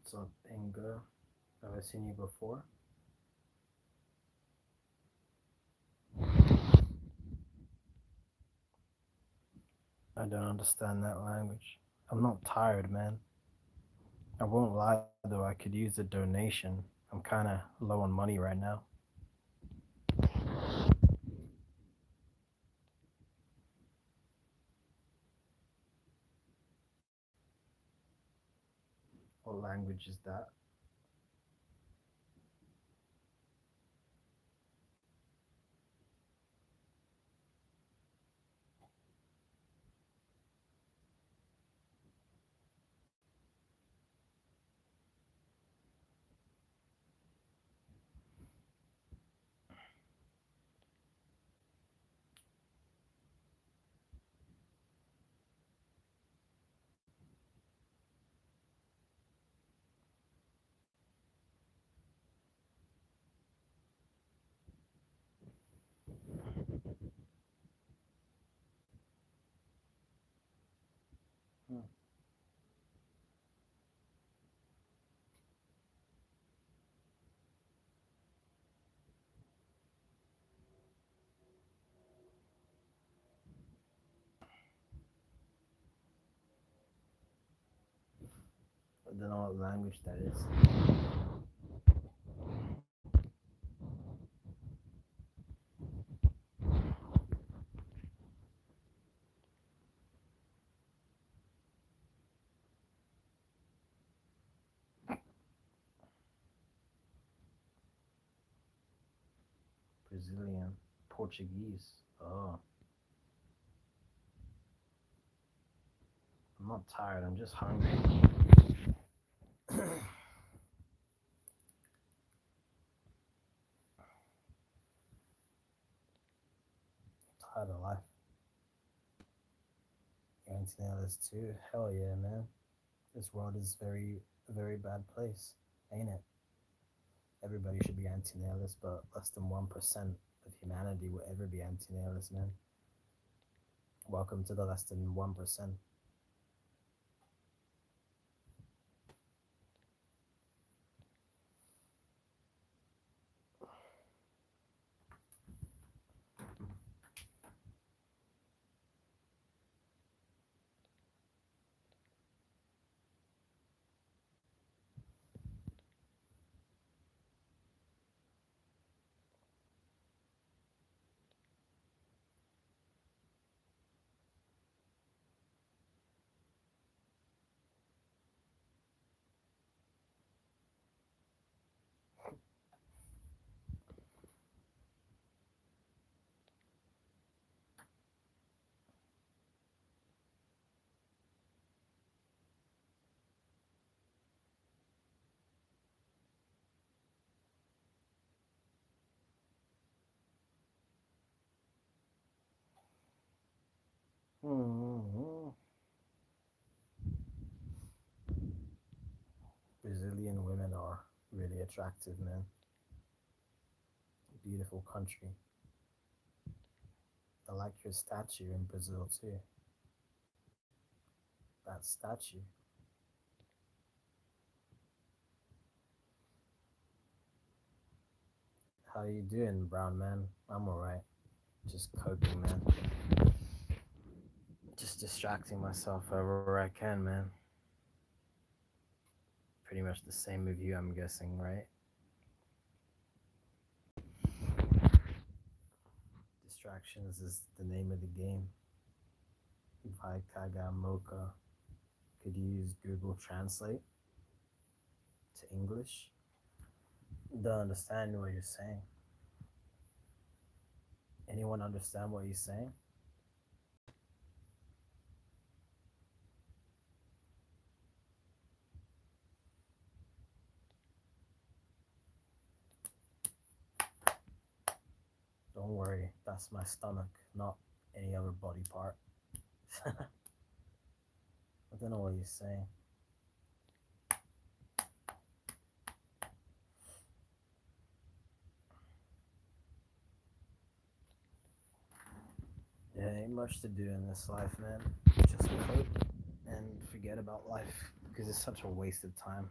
What's up, Inga? Have I seen you before? I don't understand that language. I'm not tired, man. I won't lie though, I could use a donation. I'm kinda low on money right now. What language is that? Hmm. I don't know what language that is. Brazilian. Portuguese. Oh, I'm not tired, I'm just hungry. Tired of life. You're anti-natalist too? Hell yeah, man. This world is a very bad place, ain't it? Everybody should be anti-natalist, but less than 1% of humanity will ever be anti-natalist, man. Welcome to the less than 1%. Mm-hmm. Brazilian women are really attractive, man. Beautiful country. I like your statue in Brazil too. That statue. How you doing, brown man? I'm alright. Just coping, man. Just distracting myself however I can, man. Pretty much the same with you, I'm guessing, right? Distractions is the name of the game. Vai Kaga Mocha. Could you use Google Translate to English? Don't understand what you're saying. Anyone understand what you're saying? Don't worry, that's my stomach, not any other body part. I don't know what you're saying. Yeah, ain't much to do in this life, man. Just cope and forget about life because it's such a waste of time.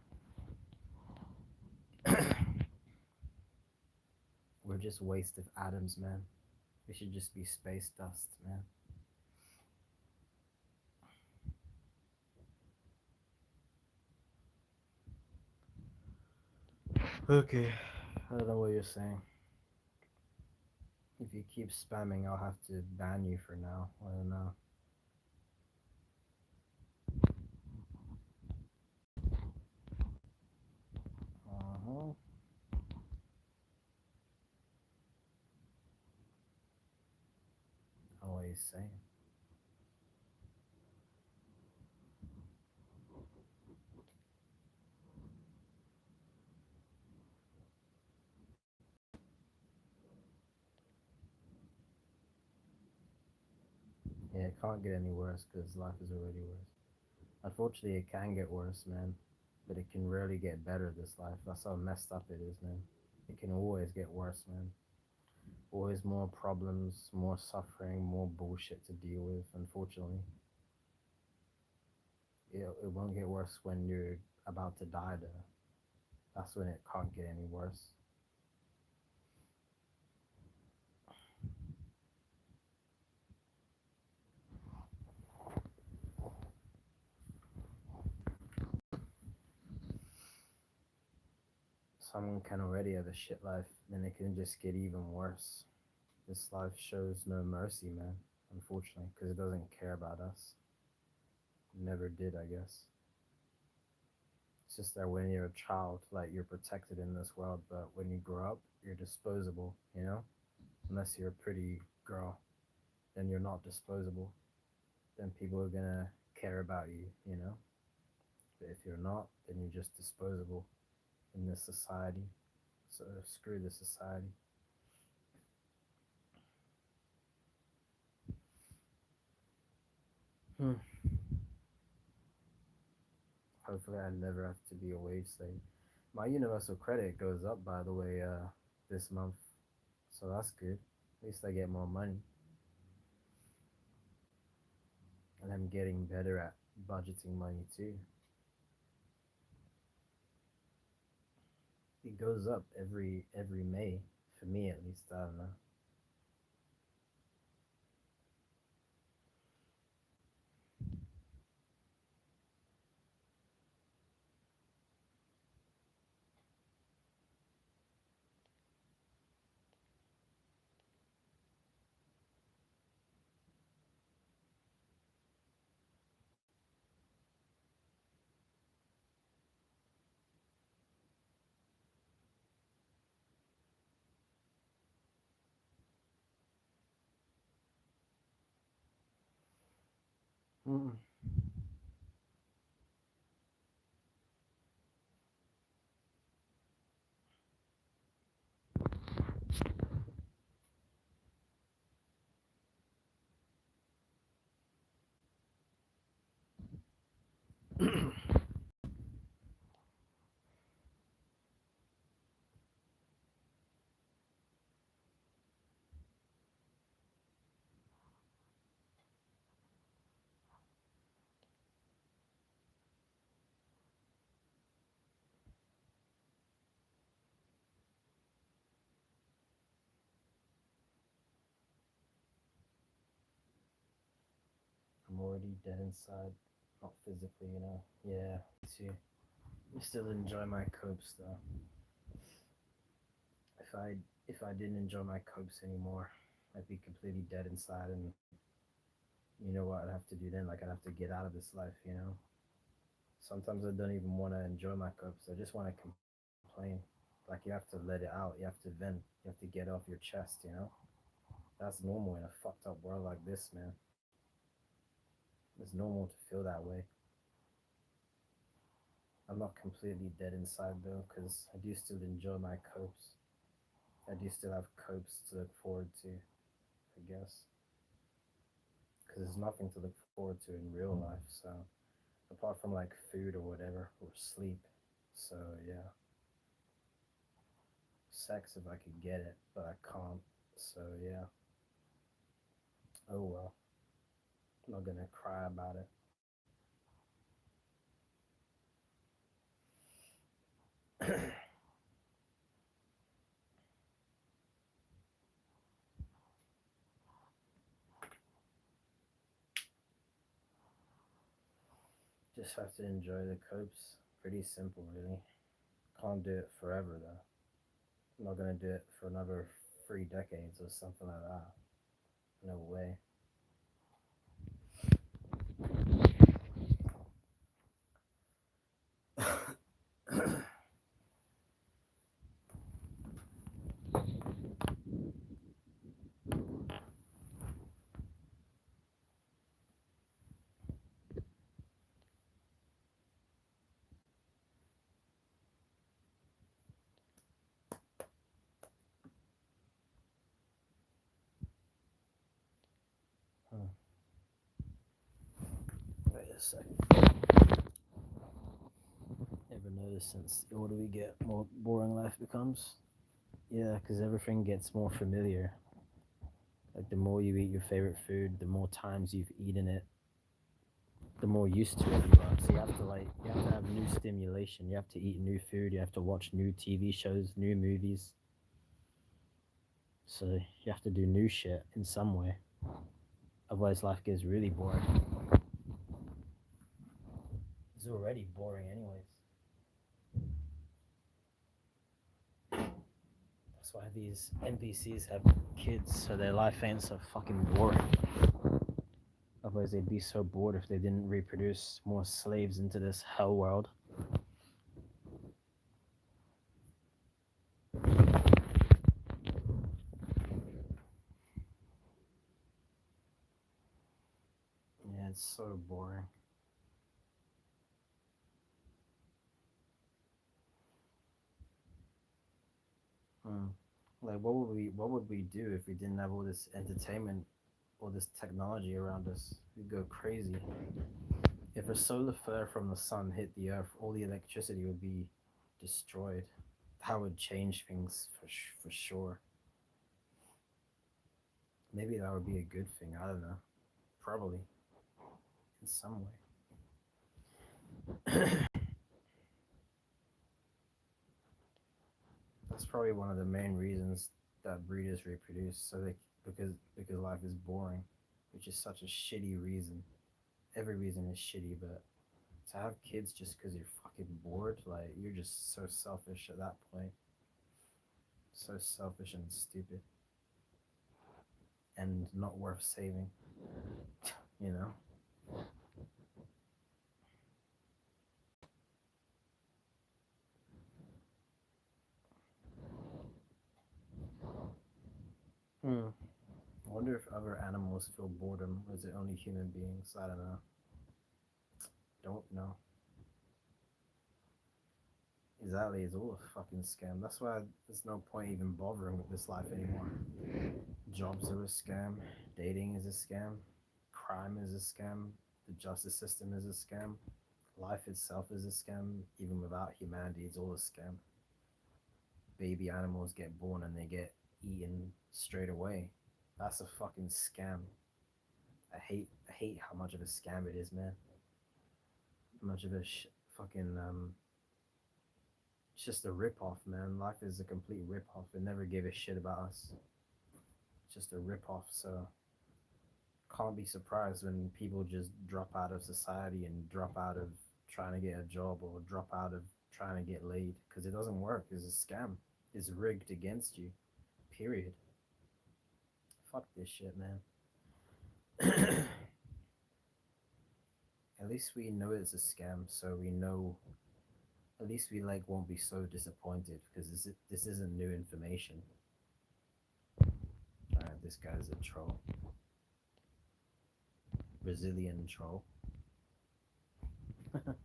We're just waste of atoms, man. We should just be space dust, man. Okay, I don't know what you're saying. If you keep spamming, I'll have to ban you for now. I don't know. Uh-huh. Always saying. Yeah, it can't get any worse because life is already worse. Unfortunately, it can get worse, man. But it can rarely get better this life. That's how messed up it is, man. It can always get worse, man. Always more problems, more suffering, more bullshit to deal with, unfortunately. It won't get worse when you're about to die, though. That's when it can't get any worse. Someone can already have a shit life, then it can just get even worse. This life shows no mercy, man, unfortunately, because it doesn't care about us. Never did, I guess. It's just that when you're a child, like you're protected in this world, but when you grow up, you're disposable, you know? Unless you're a pretty girl, then you're not disposable. Then people are gonna care about you, you know? But if you're not, then you're just disposable in this society. So screw the society. Hmm. Hopefully, I never have to be a wage slave. My universal credit goes up, by the way, this month, so that's good. At least I get more money, and I'm getting better at budgeting money too. It goes up every May for me, at least. I don't know. Mm. I'm already dead inside, not physically, you know. Yeah, me too. I still enjoy my copes though. If I didn't enjoy my copes anymore, I'd be completely dead inside, and you know what I'd have to do then? Like I'd have to get out of this life, you know. Sometimes I don't even want to enjoy my copes. I just want to complain. Like you have to let it out. You have to vent. You have to get off your chest, you know. That's normal in a fucked up world like this, man. It's normal to feel that way. I'm not completely dead inside though, because I do still enjoy my copes. I do still have copes to look forward to, I guess, because there's nothing to look forward to in real life. So apart from like food or whatever, or sleep. So yeah, sex if I could get it, but I can't. So yeah, oh well. I'm not gonna cry about it. Just have to enjoy the copes. Pretty simple, really. Can't do it forever, though. I'm not gonna do it for another 3 decades or something like that. No way. Hmm. Wait a second. Ever notice since the older we get, more boring life becomes? Yeah, because everything gets more familiar. Like the more you eat your favorite food, the more times you've eaten it, the more used to it you are. So you have to have new stimulation. You have to eat new food. You have to watch new TV shows, new movies. So you have to do new shit in some way. Otherwise, life gets really boring. It's already boring, anyways. That's why these NPCs have kids, so their life ain't so fucking boring. Otherwise, they'd be so bored if they didn't reproduce more slaves into this hell world. Yeah, it's so boring. Hmm. Like, what would we do if we didn't have all this entertainment, all this technology around us? We'd go crazy. If a solar flare from the sun hit the earth, all the electricity would be destroyed. That would change things for sure. Maybe that would be a good thing. I don't know. Probably in some way. That's probably one of the main reasons that breeders reproduce, so they because life is boring, which is such a shitty reason. Every reason is shitty, but to have kids just because you're fucking bored, like you're just so selfish at that point. So selfish and stupid, and not worth saving. You know. Hmm. I wonder if other animals feel boredom, or is it only human beings? I don't know. Don't know. Exactly, it's all a fucking scam. That's why there's no point even bothering with this life anymore. Jobs are a scam. Dating is a scam. Crime is a scam. The justice system is a scam. Life itself is a scam. Even without humanity, it's all a scam. Baby animals get born and they get eaten straight away. That's a fucking scam. I hate how much of a scam it is, man. How much of a fucking it's just a rip off, man. Life is a complete rip off. It never gave a shit about us. It's just a rip off. So can't be surprised when people just drop out of society and drop out of trying to get a job or drop out of trying to get laid because it doesn't work. It's a scam. It's rigged against you. Period. Fuck this shit, man. At least we know it's a scam, so we know. At least we like won't be so disappointed because this isn't new information. Alright, this guy's a troll. Brazilian troll. But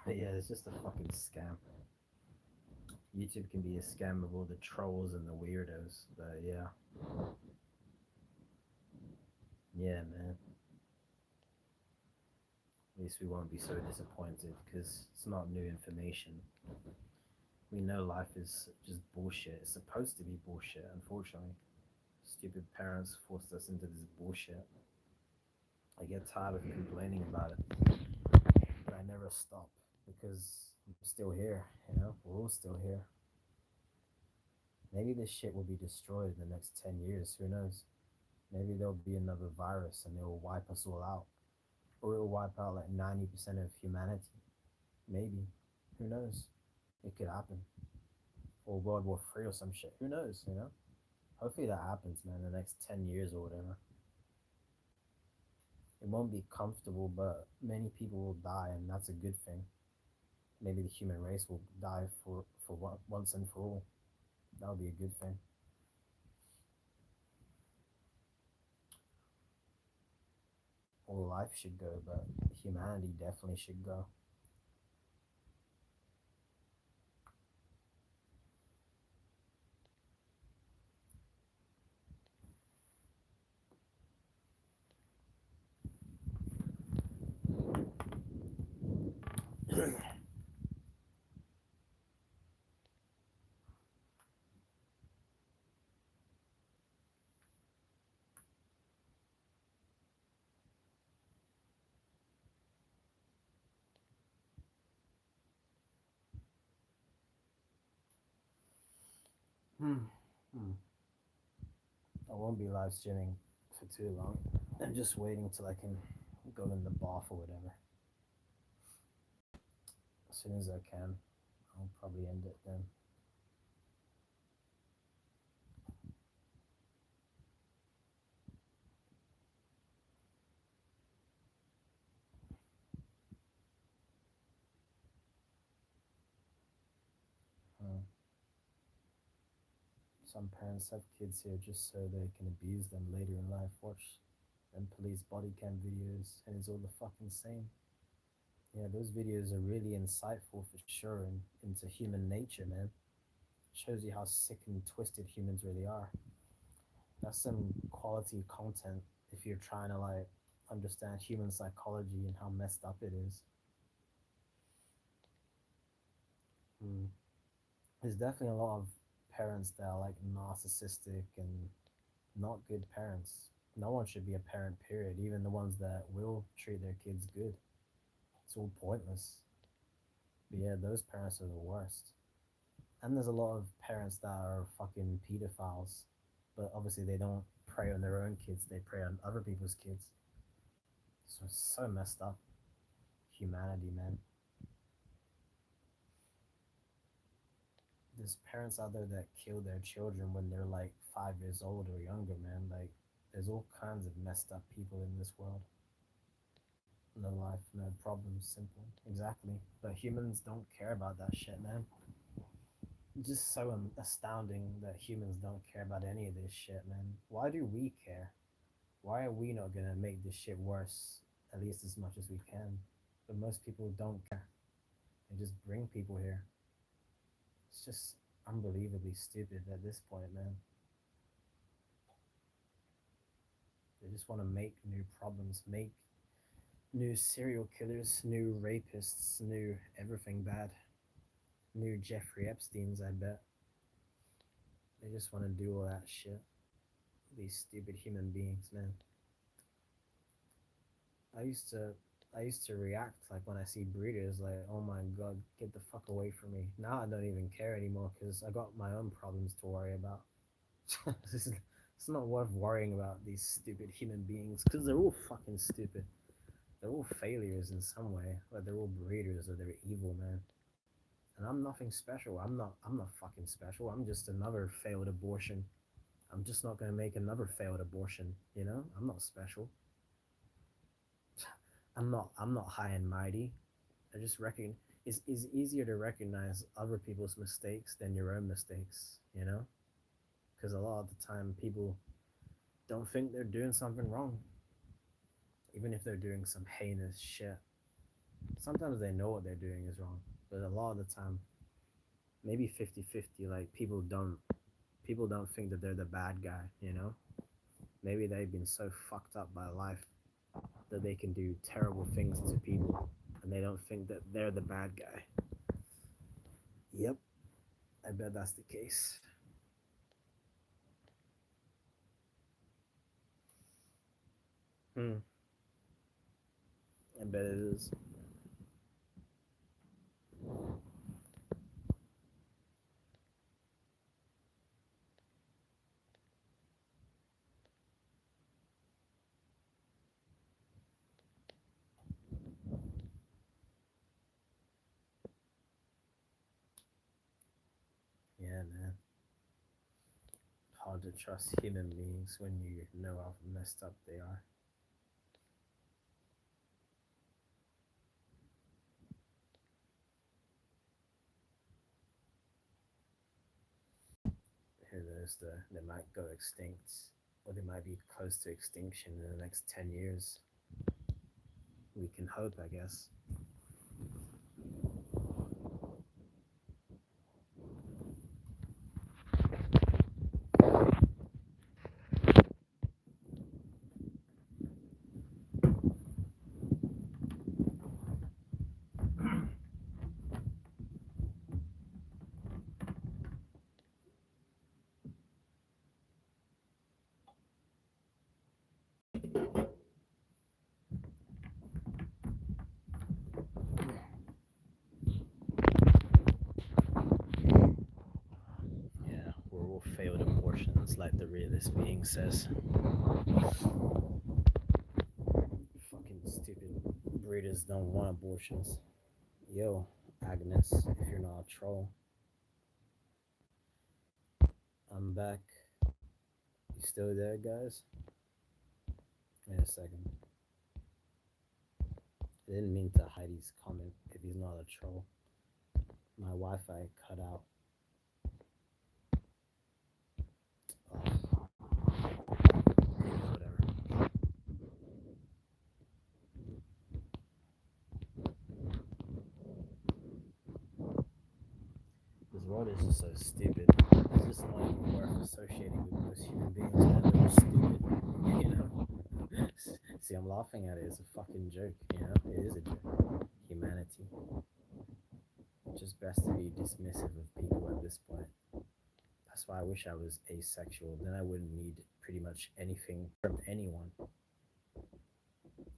yeah, it's just a fucking scam. YouTube can be a scam of all the trolls and the weirdos. But yeah, yeah, man. At least we won't be so disappointed because it's not new information. We know life is just bullshit. It's supposed to be bullshit, unfortunately. Stupid parents forced us into this bullshit. I get tired of complaining about it, but I never stop because I'm still here, We're all still here. Maybe this shit will be destroyed in the next 10 years. Who knows? Maybe there'll be another virus and it will wipe us all out. or it'll wipe out like 90% of humanity. Maybe. Who knows? It could happen. Or World War III or some shit. Who knows, you know? Hopefully that happens, man, in the next 10 years or whatever. It won't be comfortable, but many people will die, and that's a good thing. Maybe the human race will die for once and for all. That'll be a good thing. All life should go, but humanity definitely should go. Hmm. Hmm. I won't be live streaming for too long. I'm just waiting till I can go in the bath or whatever. As soon as I can, I'll probably end it then. Hmm. Some parents have kids here just so they can abuse them later in life. Watch them police body cam videos, and it's all the fucking same. Yeah, those videos are really insightful for sure and into human nature, man. Shows you how sick and twisted humans really are. That's some quality content if you're trying to like understand human psychology and how messed up it is. Mm. There's definitely a lot of parents that are like narcissistic and not good parents. No one should be a parent, period. Even the ones that will treat their kids good. It's all pointless. But yeah, those parents are the worst. And there's a lot of parents that are fucking pedophiles, but obviously they don't prey on their own kids, they prey on other people's kids. So it's so messed up. Humanity, man. There's parents out there that kill their children when they're like 5 years old or younger, man. Like, there's all kinds of messed up people in this world. No life, no problems, simple. Exactly. But humans don't care about that shit, man. It's just so astounding that humans don't care about any of this shit, man. Why do we care? Why are we not gonna make this shit worse at least as much as we can? But most people don't care. They just bring people here. It's just unbelievably stupid at this point, man. They just want to make new problems, make new serial killers, new rapists, new everything bad, new Jeffrey Epstein's, I bet. They just want to do all that shit. These stupid human beings, man. I used to I used to react like when I see breeders like, oh my god, get the fuck away from me. Now I don't even care anymore because I got my own problems to worry about. It's not worth worrying about these stupid human beings because they're all fucking stupid. They're all failures in some way, or they're all breeders or they're evil, man. And I'm nothing special. I'm not fucking special. I'm just another failed abortion. I'm just not gonna make another failed abortion, you know? I'm not special. I'm not high and mighty. I just reckon it's easier to recognize other people's mistakes than your own mistakes, you know? Because a lot of the time people don't think they're doing something wrong, even if they're doing some heinous shit. Sometimes they know what they're doing is wrong, but a lot of the time, maybe 50-50, like people don't think that they're the bad guy, you know? Maybe they've been so fucked up by life that they can do terrible things to people and they don't think that they're the bad guy. Yep, I bet that's the case. Hmm, I bet it is. to trust human beings when you know how messed up they are. Who knows, they might go extinct, or they might be close to extinction in the next 10 years. We can hope, I guess. Yeah, we're all failed abortions, like the realist being says. Fucking stupid breeders don't want abortions. Yo, Agnes, if you're not a troll, I'm back. You still there, guys? Wait a second. I didn't mean to hide his comment if he's not a troll. My Wi Fi cut out. Oh, whatever. This world is just so stupid. It's just not even worth associating with most human beings, man. They're just stupid, you know? See, I'm laughing at it. It's a fucking joke, you know? It is a joke. Humanity. It's just best to be dismissive of people at this point. That's why I wish I was asexual. Then I wouldn't need pretty much anything from anyone.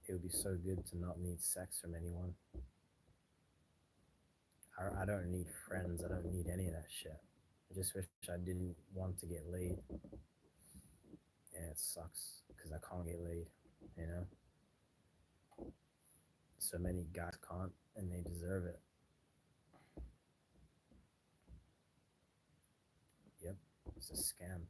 It would be so good to not need sex from anyone. I don't need friends. I don't need any of that shit. I just wish I didn't want to get laid. And it sucks because I can't get laid, you know? So many guys can't and they deserve it. Yep, it's a scam.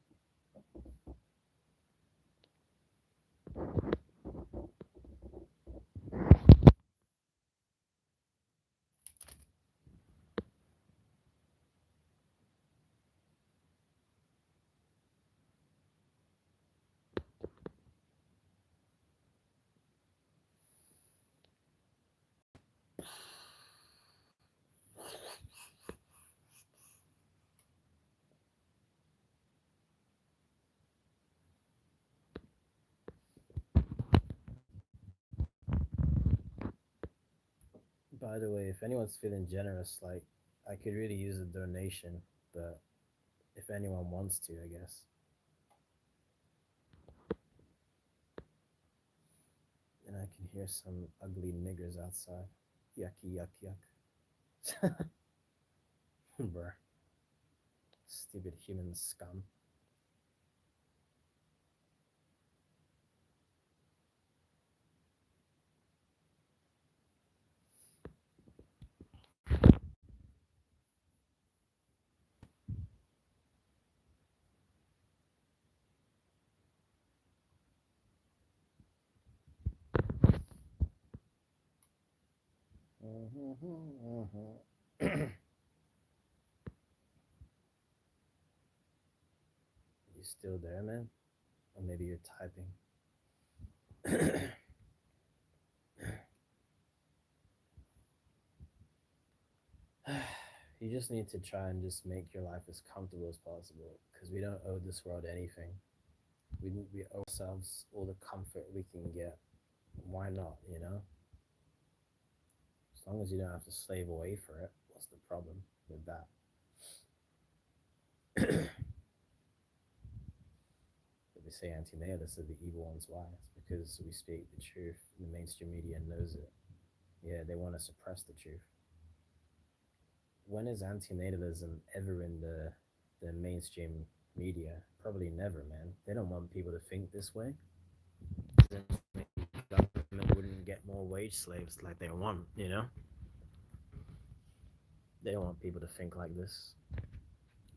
By the way, if anyone's feeling generous, like, I could really use a donation, but if anyone wants to, I guess. And I can hear some ugly niggers outside. Yucky, yuck, yuck. Bruh. Stupid human scum. You still there, man? Or maybe you're typing. You just need to try and just make your life as comfortable as possible because we don't owe this world anything. We owe ourselves all the comfort we can get. Why not, you know? As long as you don't have to slave away for it, what's the problem with that? But they say anti-natalists are the evil ones. Why? It's because we speak the truth. The mainstream media knows it. Yeah, they want to suppress the truth. When is antinatalism ever in the mainstream media? Probably never, man. They don't want people to think this way. Then government wouldn't get more wage slaves like they want, you know? They don't want people to think like this.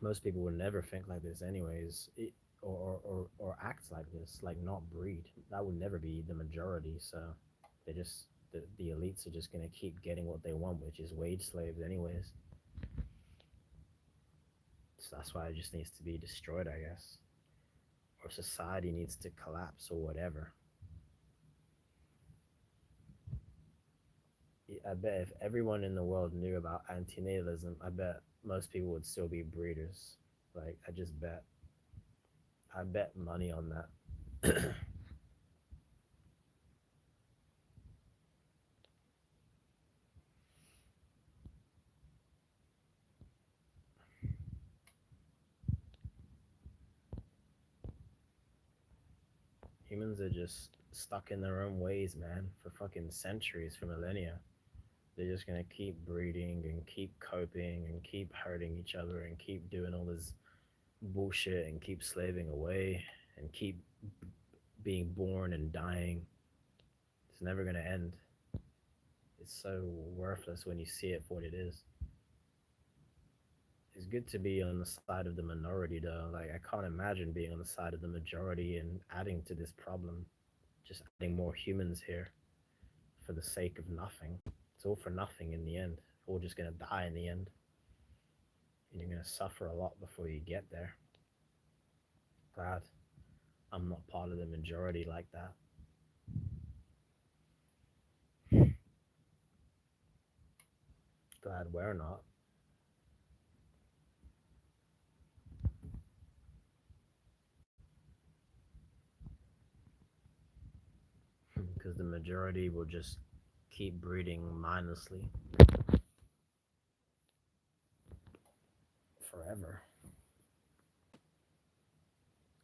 Most people would never think like this anyways. or act like this, like not breed. That would never be the majority. So they just the elites are just gonna keep getting what they want, which is wage slaves, anyways. So that's why it just needs to be destroyed, I guess, or society needs to collapse or whatever. I bet if everyone in the world knew about antinatalism, I bet most people would still be breeders. Like I bet money on that. Humans are just stuck in their own ways, man, for fucking centuries, for millennia. They're just gonna keep breeding and keep coping and keep hurting each other and keep doing all this bullshit and keep slaving away and keep being born and dying. It's never gonna end. It's so worthless when you see it for what it is. It's good to be on the side of the minority, though. Like, I can't imagine being on the side of the majority and adding to this problem. Just adding more humans here for the sake of nothing. It's all for nothing in the end. We're all just gonna die in the end. And you're gonna suffer a lot before you get there. Glad I'm not part of the majority like that. Glad we're not. Because the majority will just keep breeding mindlessly forever.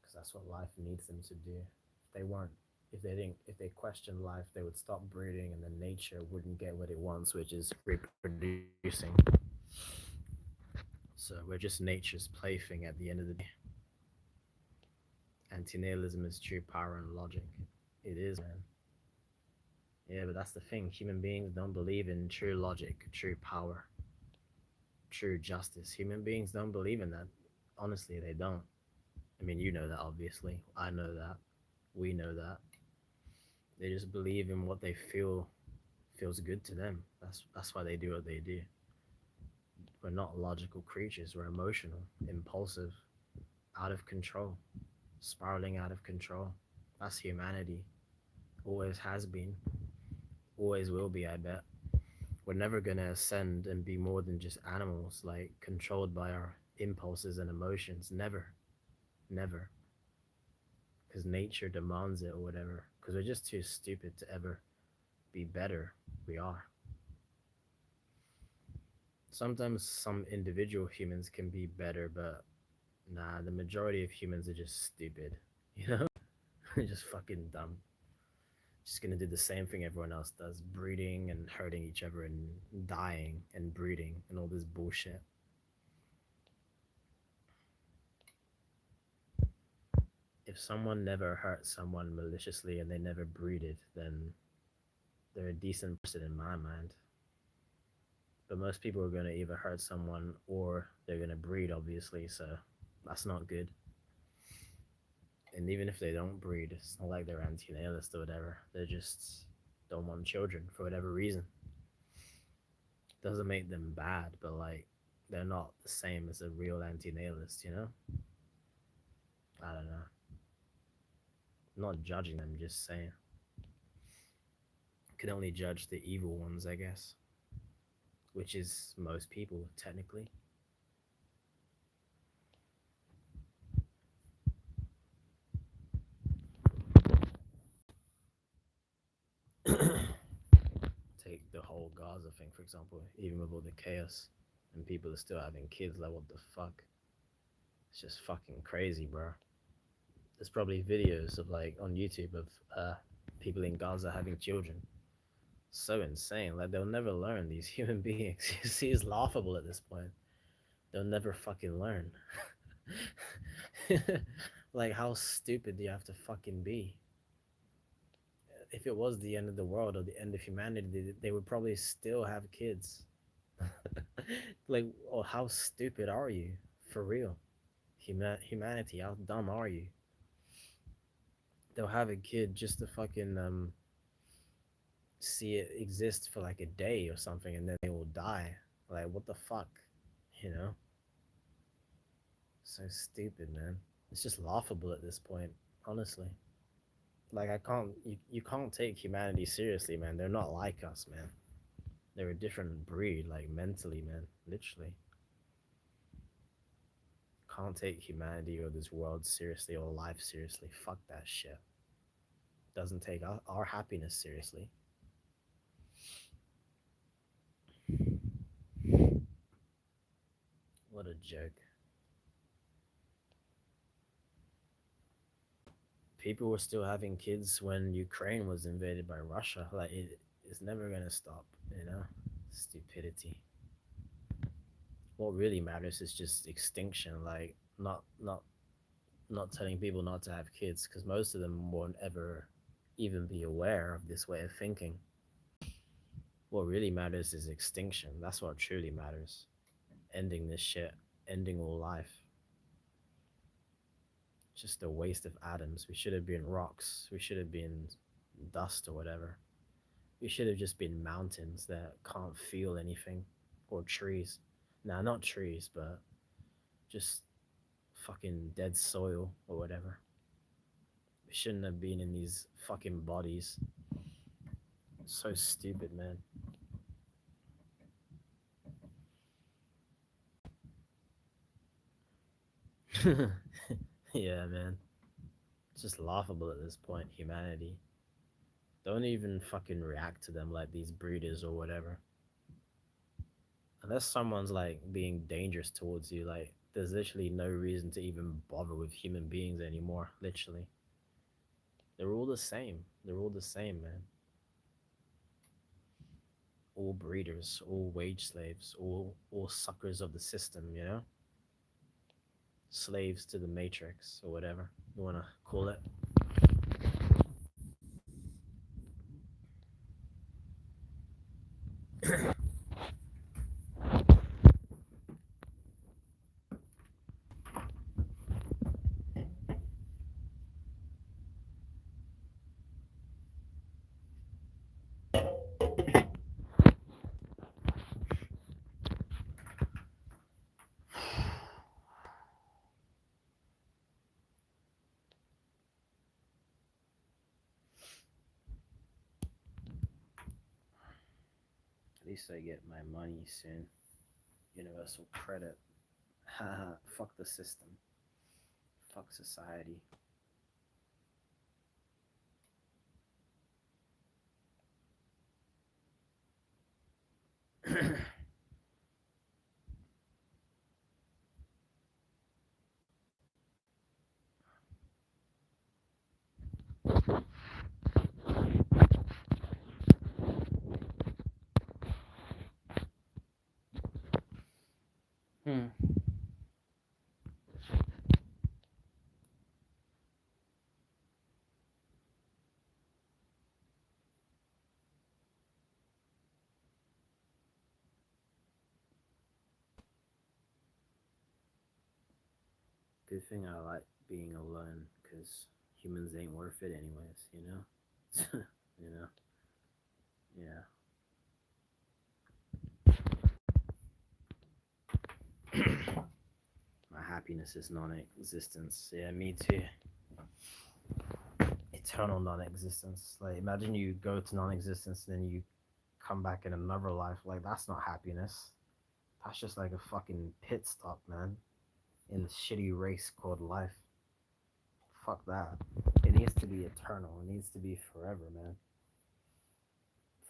Because that's what life needs them to do. If they weren't, if they questioned life, they would stop breeding, and then nature wouldn't get what it wants, which is reproducing. So we're just nature's plaything at the end of the day. Antinatalism is true power and logic. It is, man. Yeah, but that's the thing. Human beings don't believe in true logic, true power, true justice. Human beings don't believe in that. Honestly, they don't. I mean, you know that, obviously. I know that. We know that. They just believe in what they feel feels good to them. That's why they do what they do. We're not logical creatures. We're emotional, impulsive, out of control, spiraling out of control. That's humanity. Always has been. Always will be, I bet. We're never gonna ascend and be more than just animals, like controlled by our impulses and emotions. Never. Never. Because nature demands it or whatever. Because we're just too stupid to ever be better. We are. Sometimes some individual humans can be better, but nah, the majority of humans are just stupid. You know? Just fucking dumb. Just gonna do the same thing everyone else does, breeding and hurting each other and dying and breeding and all this bullshit. If someone never hurt someone maliciously and they never breeded, then they're a decent person in my mind. But most people are gonna either hurt someone or they're gonna breed, obviously, so that's not good. And even if they don't breed, it's not like they're anti-natalist or whatever. They just don't want children for whatever reason. Doesn't make them bad, but like they're not the same as a real anti-natalist, you know? I don't know. I'm not judging them, just saying. Can only judge the evil ones, I guess, which is most people technically. Take the whole Gaza thing, for example, even with all the chaos and people are still having kids, like what the fuck? It's just fucking crazy, bro. There's probably videos of like on YouTube of people in Gaza having children. So insane. Like they'll never learn, these human beings. You see, it's laughable at this point. They'll never fucking learn. Like how stupid do you have to fucking be? If it was the end of the world or the end of humanity, they would probably still have kids. Like, oh, how stupid are you? For real. Humanity, how dumb are you? They'll have a kid just to fucking see it exist for like a day or something, and then they will die. Like, what the fuck? You know? So stupid, man. It's just laughable at this point, honestly. Like, you can't take humanity seriously, man. They're not like us, man. They're a different breed, like mentally, man. Literally. Can't take humanity or this world seriously or life seriously. Fuck that shit. Doesn't take our happiness seriously. What a joke. People were still having kids when Ukraine was invaded by Russia. Like, it's never gonna stop, you know? Stupidity. What really matters is just extinction. Like, not telling people not to have kids, because most of them won't ever even be aware of this way of thinking. What really matters is extinction. That's what truly matters. Ending this shit, ending all life. Just a waste of atoms. We should have been rocks. We should have been dust or whatever. We should have just been mountains that can't feel anything. Or trees. Nah, not trees, but just fucking dead soil or whatever. We shouldn't have been in these fucking bodies. So stupid, man. Yeah, man. It's just laughable at this point, humanity. Don't even fucking react to them like these breeders or whatever. Unless someone's like being dangerous towards you, like there's literally no reason to even bother with human beings anymore. Literally, they're all the same. They're all the same, man. All breeders, all wage slaves, all suckers of the system. You know, slaves to the matrix or whatever you wanna call it. At least I get my money soon. Universal credit. Haha. Fuck the system. Fuck society. Hmm. Good thing I like being alone, because humans ain't worth it anyways, you know? You know? Yeah. My happiness is non existence. Yeah, me too. Eternal non existence. Like, imagine you go to non existence and then you come back in another life. Like, that's not happiness. That's just like a fucking pit stop, man, in the shitty race called life. Fuck that. It needs to be eternal. It needs to be forever, man.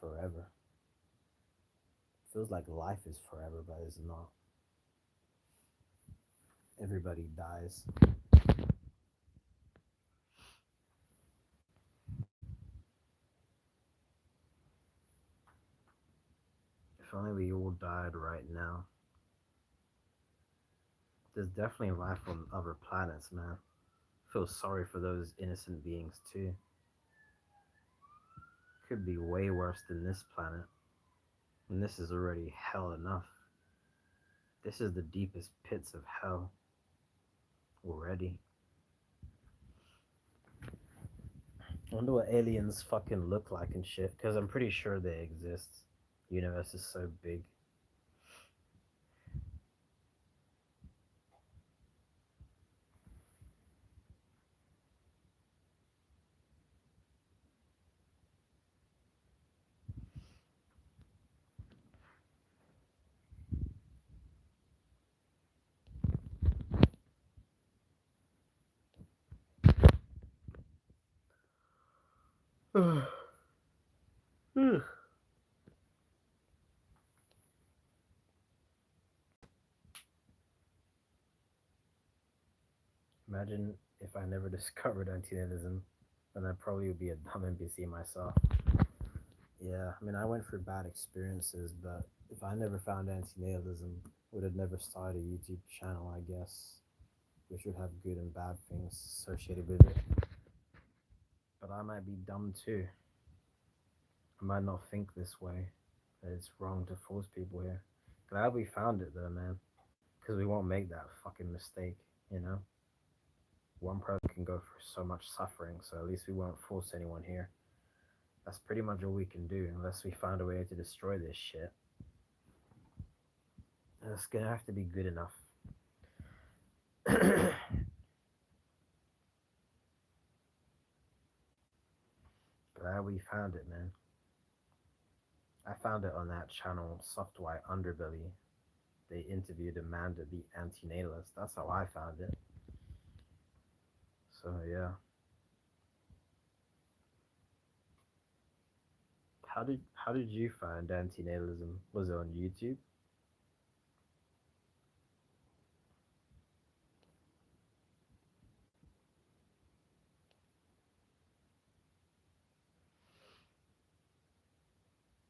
Forever. Feels like life is forever, but it's not. Everybody dies. If only we all died right now. There's definitely life on other planets, man. Feel sorry for those innocent beings too. Could be way worse than this planet. And this is already hell enough. This is the deepest pits of hell. already. I wonder what aliens fucking look like and shit, because I'm pretty sure they exist. The universe is so big. Imagine if I never discovered antinatalism, then I probably would be a dumb NPC myself. Yeah, I mean, I went through bad experiences, but if I never found antinatalism, would have never started a YouTube channel, I guess, which would have good and bad things associated with it. But I might be dumb too. I might not think this way, that it's wrong to force people here. Glad we found it though, man, because we won't make that fucking mistake, you know? One person can go through so much suffering, so at least we won't force anyone here. That's pretty much all we can do, unless we find a way to destroy this shit. It's gonna have to be good enough. Glad we found it, man. I found it on that channel, Soft White Underbelly. They interviewed a man to be antinatalist. That's how I found it. So yeah. How did you find antinatalism? Was it on YouTube?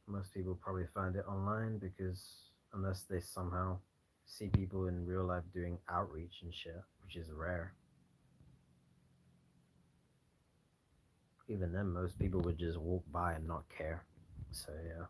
Most people probably find it online because unless they somehow see people in real life doing outreach and shit, which is rare. Even then, most people would just walk by and not care. So yeah.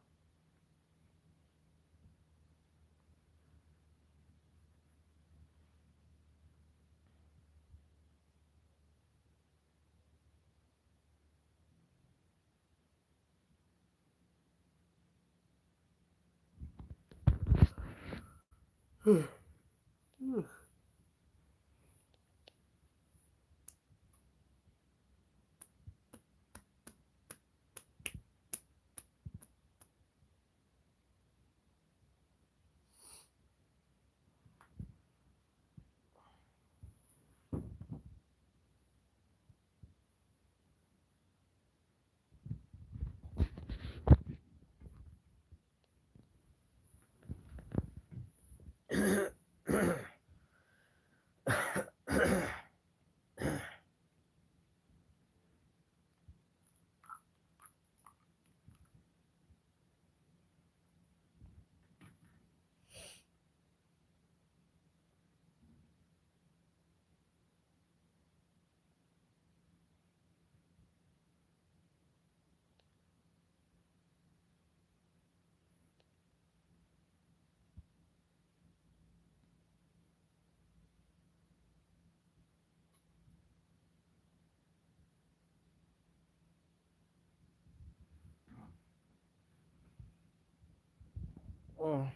Well,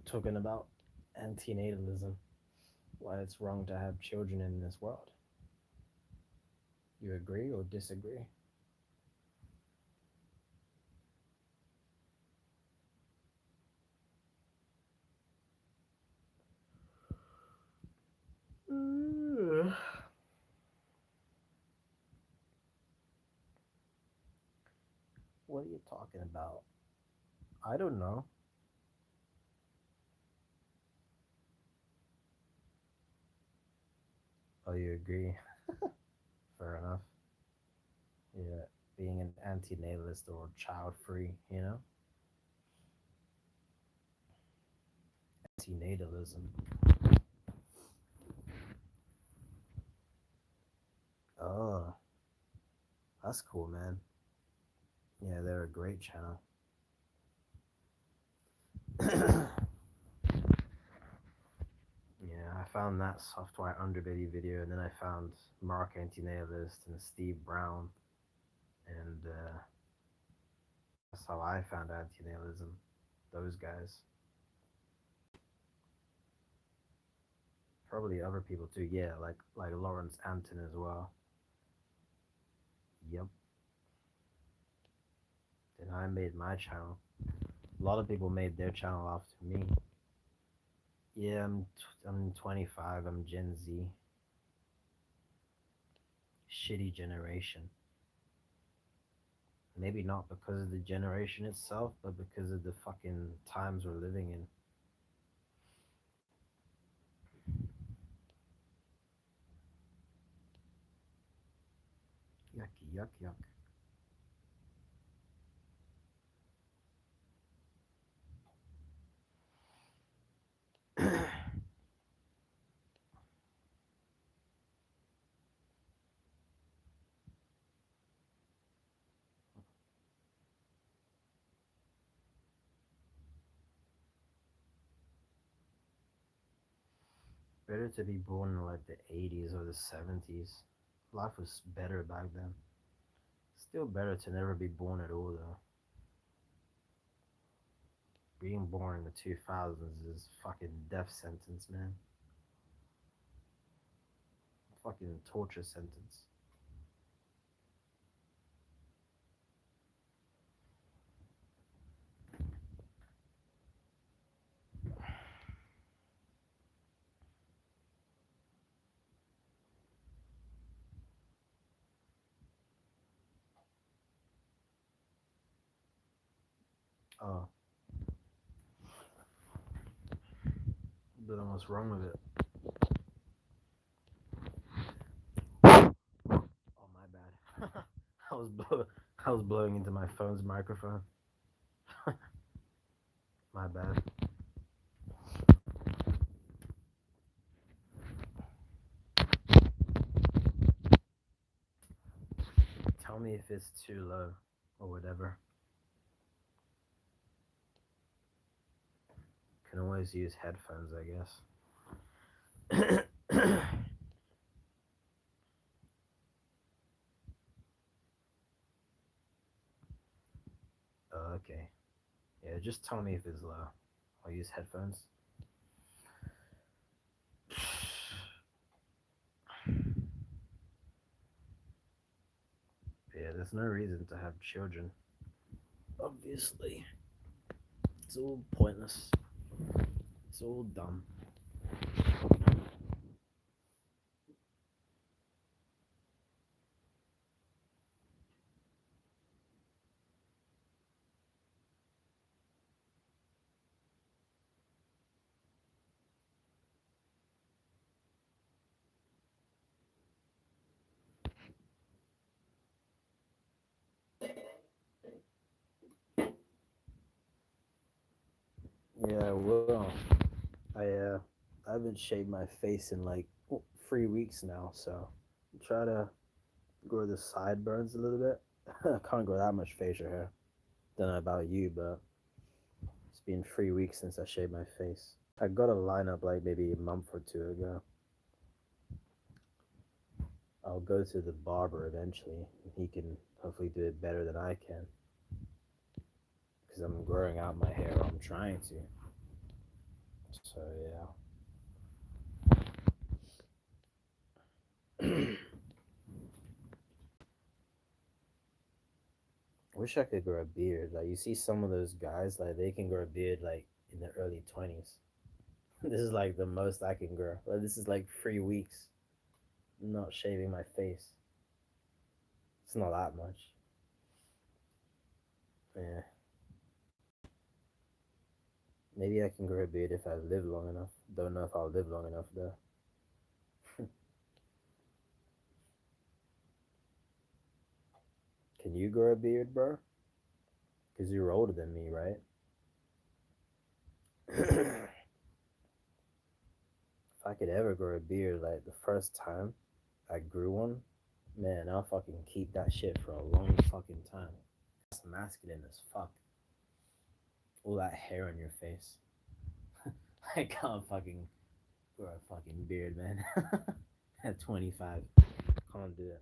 talking about antinatalism, why it's wrong to have children in this world. You agree or disagree? Mm. What are you talking about? I don't know. Oh, you agree? Fair enough. Yeah, being an antinatalist or child free, you know? Antinatalism. Oh, that's cool, man. Yeah, they're a great channel. Yeah, found that software underbelly video, and then I found Mark Antinatalist and Steve Brown, and that's how I found antinatalism. Those guys, probably other people too. Yeah, like Lawrence Anton as well. Yep. Then I made my channel. A lot of people made their channel after me. Yeah, I'm 25. I'm Gen Z. Shitty generation. Maybe not because of the generation itself, but because of the fucking times we're living in. Yucky, yuck, yuck. Better to be born in like the 80s or the 70s. Life was better back then. Still better to never be born at all, though. Being born in the 2000s is fucking death sentence, man. Fucking torture sentence. Oh, don't know what's wrong with it. Oh, my bad. I was I was blowing into my phone's microphone. My bad. Tell me if it's too low or whatever. Can always use headphones, I guess. Oh, okay. Yeah, just tell me if it's low. I'll use headphones. Yeah, there's no reason to have children. Obviously. It's all pointless. It's all dumb. Yeah, well, I haven't shaved my face in like 3 weeks now, so try to grow the sideburns a little bit. I can't grow that much facial hair. Don't know about you, but it's been 3 weeks since I shaved my face. I got a lineup like maybe a month or two ago. I'll go to the barber eventually. He can hopefully do it better than I can. Because I'm growing out my hair. I'm trying to. So, yeah. Wish I could grow a beard. Like, you see some of those guys, like, they can grow a beard, like, in their early 20s. This is, like, the most I can grow. Like, this is, like, 3 weeks. I'm not shaving my face. It's not that much. Yeah. Maybe I can grow a beard if I live long enough. Don't know if I'll live long enough though. Can you grow a beard, bro? Because you're older than me, right? If I could ever grow a beard, like the first time I grew one, man, I'll fucking keep that shit for a long fucking time. It's masculine as fuck. All that hair on your face. I can't fucking Or a fucking beard, man. At 25. Can't do it.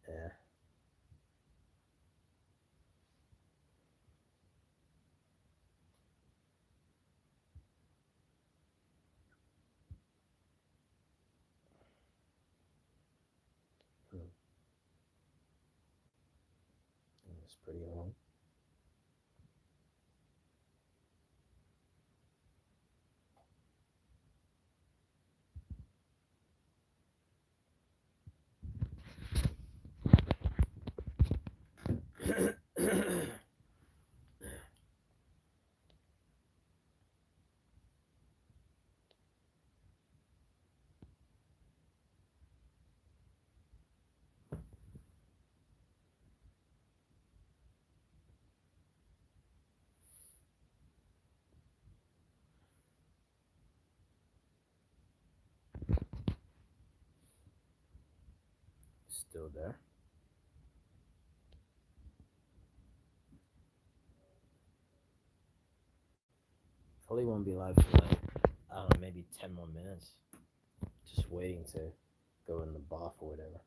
Yeah. Mm, it's pretty long. Still there. Probably won't be live for like, I don't know, maybe 10 more minutes. Just waiting to go in the bath or whatever.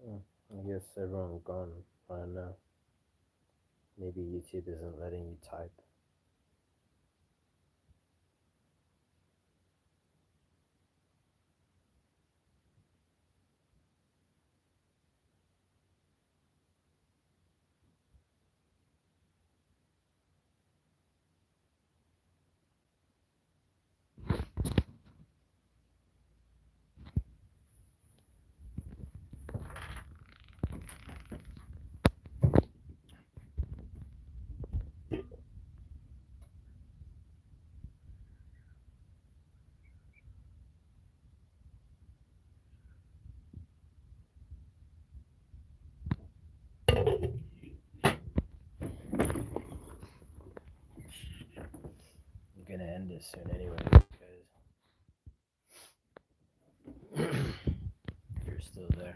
Mm, I guess everyone's gone right now. Maybe YouTube isn't letting you type. I'm gonna end this soon anyway because you're still there.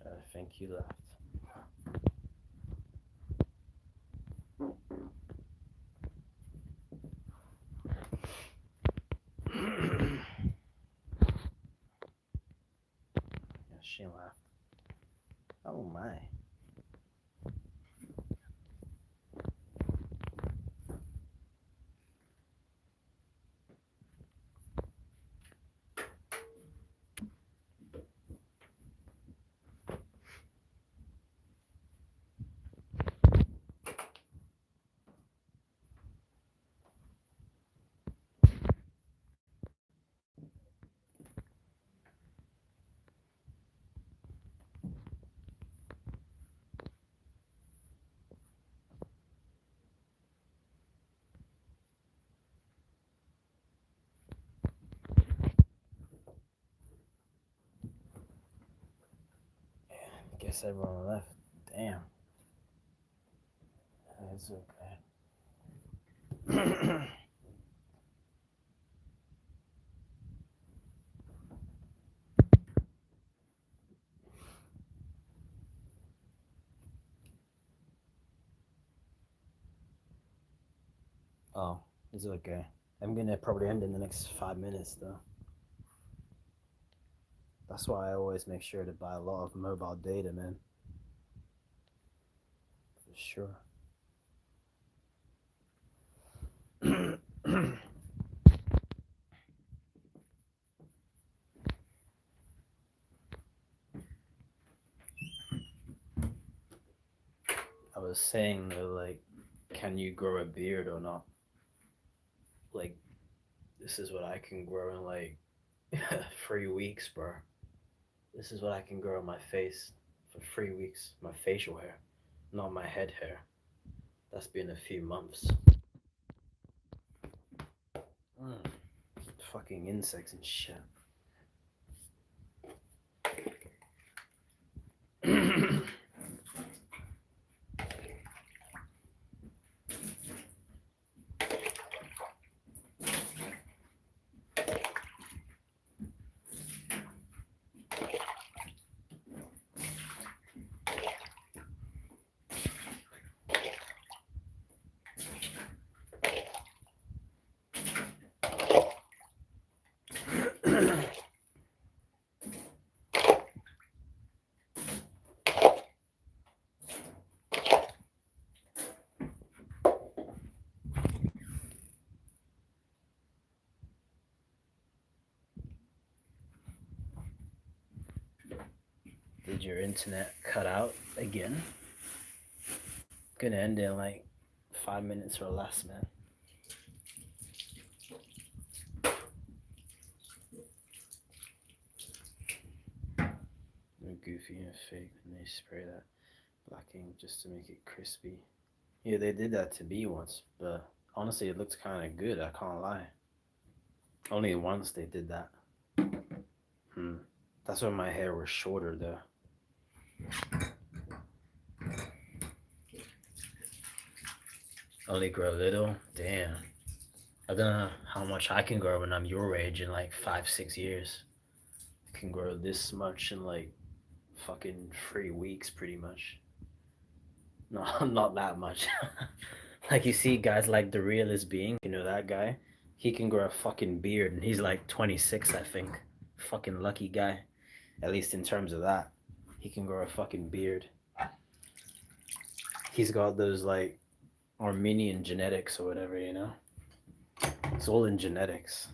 I think you left. Yeah, she left. Oh my. Guess everyone left. Damn. It's okay. Oh, it's okay. I'm gonna probably end in the next 5 minutes though. That's why I always make sure to buy a lot of mobile data, man. For sure. I was saying though, like, can you grow a beard or not? Like, this is what I can grow in like 3 weeks, bro. This is what I can grow on my face for 3 weeks. My facial hair, not my head hair. That's been a few months. Mm, fucking insects and shit. Did your internet cut out again? Gonna end in like 5 minutes or less, man. They're goofy and fake, and they spray that black ink just to make it crispy. Yeah, they did that to me once, but honestly, it looked kind of good. I can't lie. Only once they did that. Hmm. That's when my hair was shorter, though. Only grow little? Damn. I don't know how much I can grow when I'm your age in like 5, 6 years. I can grow this much in like fucking 3 weeks, pretty much. No, not that much. Like you see guys like the realist being, you know that guy? He can grow a fucking beard and he's like 26, I think. Fucking lucky guy. At least in terms of that. He can grow a fucking beard. He's got those like Armenian genetics or whatever, you know? It's all in genetics.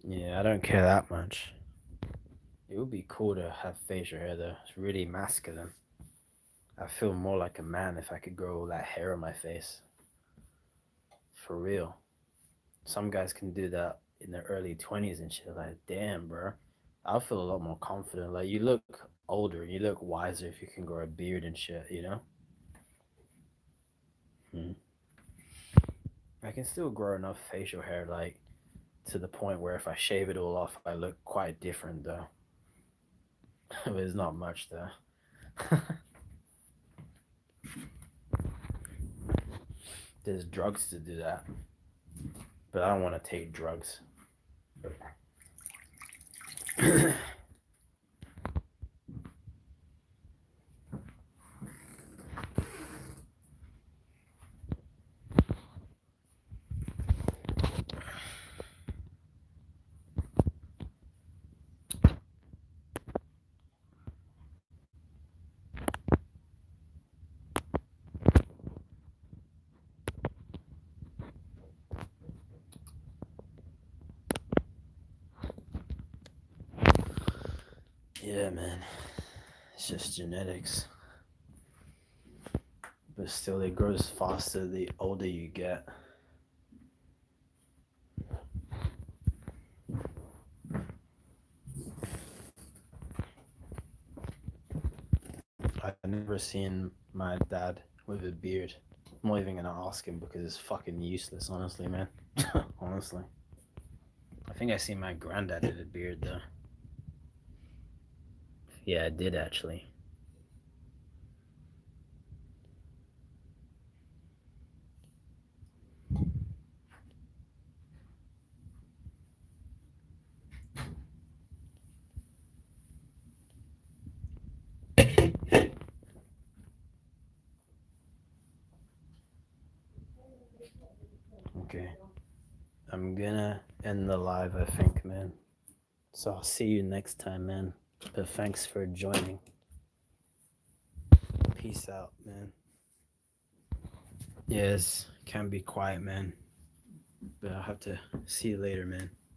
Yeah, I don't care that much. It would be cool to have facial hair though. It's really masculine. I feel more like a man if I could grow all that hair on my face. For real. Some guys can do that in their early 20s and shit. Like, damn, bro. I'll feel a lot more confident. Like, you look older, you look wiser if you can grow a beard and shit, you know? Hmm. I can still grow enough facial hair, like, to the point where if I shave it all off, I look quite different, though. But it's not much, though. There's drugs to do that, but I don't want to take drugs. Yeah, man. It's just genetics. But still, it grows faster the older you get. I've never seen my dad with a beard. I'm not even gonna ask him because it's fucking useless, honestly, man. Honestly. I think I seen my granddad with a beard though. Yeah, I did actually. Okay. I'm gonna end the live, I think, man. So I'll see you next time, man. But thanks for joining. Peace out, man. Yes, can be quiet, man. But I'll have to see you later, man.